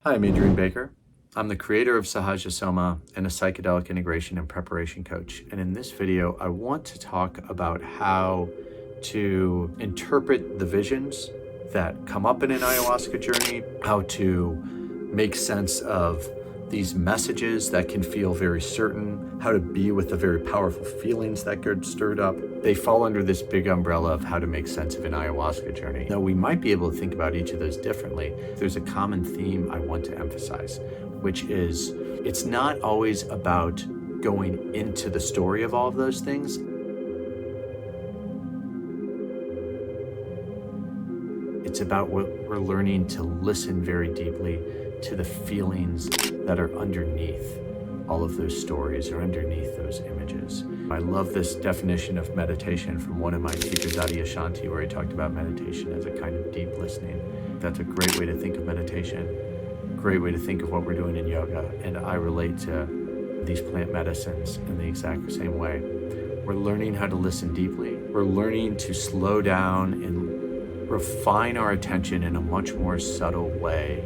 Hi, I'm Adrian Baker. I'm the creator of SAHAJA SOMA and a psychedelic integration and preparation coach. And in this video, I want to talk about how to interpret the visions that come up in an ayahuasca journey, how to make sense of these messages that can feel very certain, how to be with the very powerful feelings that get stirred up. They fall under this big umbrella of how to make sense of an ayahuasca journey. Now, we might be able to think about each of those differently. There's a common theme I want to emphasize, which is it's not always about going into the story of all of those things. It's about what we're learning to listen very deeply to the feelings that are underneath all of those stories or underneath those images. I love this definition of meditation from one of my teachers, Shanti, where he talked about meditation as a kind of deep listening. That's a great way to think of meditation, great way to think of what we're doing in yoga, and I relate to these plant medicines in the exact same way. We're learning how to listen deeply. We're learning to slow down and refine our attention in a much more subtle way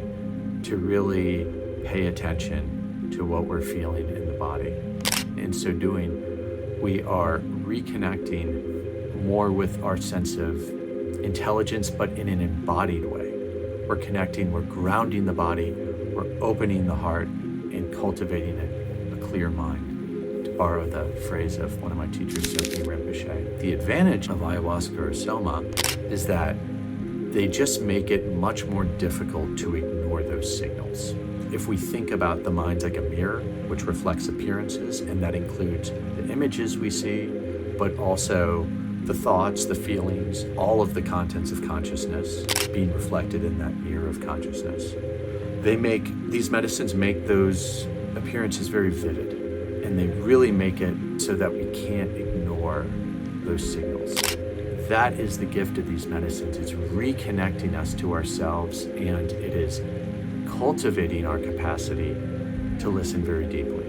to really pay attention to what we're feeling in the body. In so doing, we are reconnecting more with our sense of intelligence, but in an embodied way. We're connecting, we're grounding the body, we're opening the heart and cultivating a clear mind, to borrow the phrase of one of my teachers, Rinpoche. The advantage of ayahuasca or SOMA is that they just make it much more difficult to ignore those signals. If we think about the mind like a mirror, which reflects appearances, and that includes the images we see, but also the thoughts, the feelings, all of the contents of consciousness being reflected in that mirror of consciousness. These medicines make those appearances very vivid, and they really make it so that we can't ignore those signals. That is the gift of these medicines. It's reconnecting us to ourselves, and it is cultivating our capacity to listen very deeply.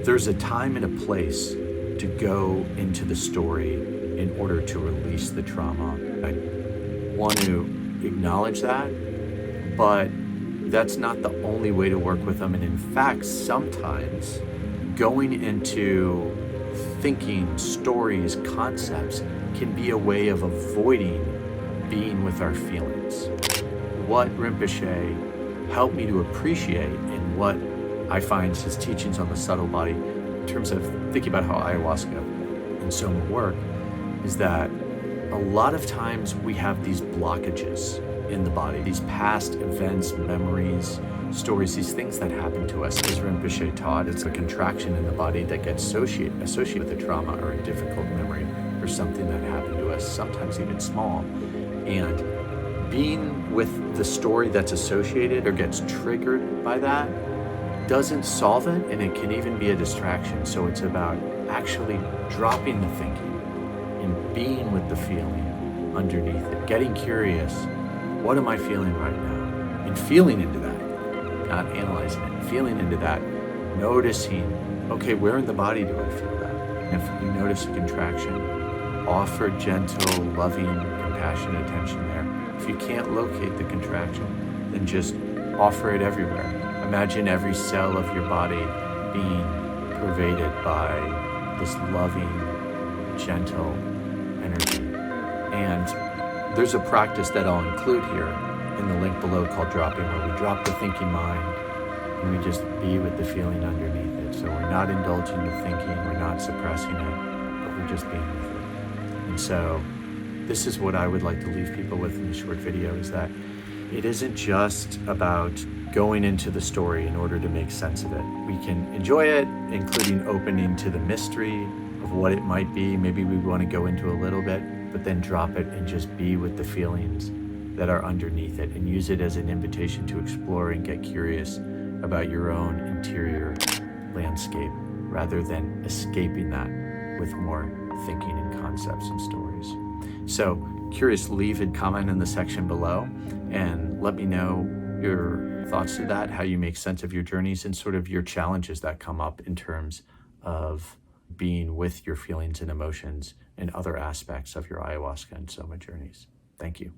There's a time and a place to go into the story in order to release the trauma. I want to acknowledge that, but that's not the only way to work with them. And in fact, sometimes going into thinking, stories, concepts can be a way of avoiding being with our feelings. What Rinpoche helped me to appreciate and what I find his teachings on the subtle body in terms of thinking about how ayahuasca and SOMA work is that a lot of times we have these blockages in the body, these past events, memories, stories, these things that happen to us. As Rinpoche taught, it's a contraction in the body that gets associated with a trauma or a difficult memory or something that happened to us, sometimes even small. And being with the story that's associated or gets triggered by that doesn't solve it, and it can even be a distraction. So it's about actually dropping the thinking and being with the feeling underneath it, getting curious. What am I feeling right now? And feeling into that, not analyzing it, feeling into that, noticing, okay, where in the body do I feel that? And if you notice a contraction, offer gentle, loving, compassionate attention there. If you can't locate the contraction, then just offer it everywhere. Imagine every cell of your body being pervaded by this loving, gentle energy. And there's a practice that I'll include here in the link below called dropping, where we drop the thinking mind and we just be with the feeling underneath it. So we're not indulging the thinking, we're not suppressing it, but we're just being with it. And so this is what I would like to leave people with in this short video, is that it isn't just about going into the story in order to make sense of it. We can enjoy it, including opening to the mystery of what it might be. Maybe we want to go into a little bit, but then drop it and just be with the feelings that are underneath it and use it as an invitation to explore and get curious about your own interior landscape rather than escaping that with more thinking and concepts and stories. So curious, leave a comment in the section below and let me know your thoughts to that, how you make sense of your journeys and sort of your challenges that come up in terms of being with your feelings and emotions and other aspects of your ayahuasca and SOMA journeys. Thank you.